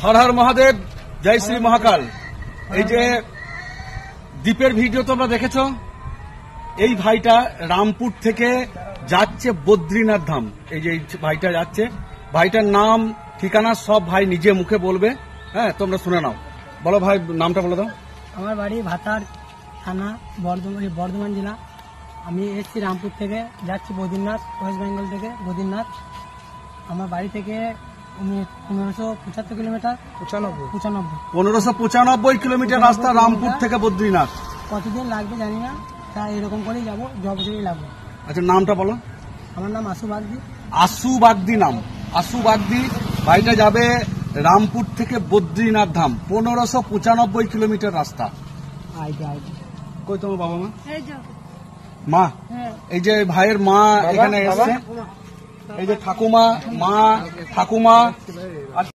হর হর মহাদেব, জয় শ্রী মহাকাল। এই যে দ্বীপের ভিডিও তোমরা দেখেছো, এই ভাইটা রামপুর থেকে যাচ্ছে বদ্রীনাথ ধাম। এই যে ভাইটা যাচ্ছে, ভাইটার নাম ঠিকানা সব ভাই নিজে মুখে বলবে। হ্যাঁ, তোমরা শুনে নাও। বলো ভাই, নামটা বলে দাও। আমার বাড়ি ভাতার থানা, বর্ধমান জেলা। আমি এসছি রামপুর থেকে, যাচ্ছি বদ্রীনাথ, ওয়েস্ট বেঙ্গল থেকে বদ্রীনাথ। আমার বাড়ি থেকে 1575 কিলোমিটার। 1595 কিলোমিটার রাস্তা রামপুর থেকে বদ্রীনাথ। কতদিন লাগবে জানি না, তা এরকম করেই যাবো, যতদিনই লাগবে। আচ্ছা, নামটা বলো। আমার নাম আশু বাগদি। আশু বাগদি নাম, আশু বাগদি। ভাইটা যাবে রামপুর থেকে বদ্রীনাথ ধাম, 1595 কিলোমিটার রাস্তা। কই তোমার বাবা মা? মা, এই যে ভাইয়ের মা এখানে এসছে, এই যে ঠাকুমা, মা, ঠাকুমা।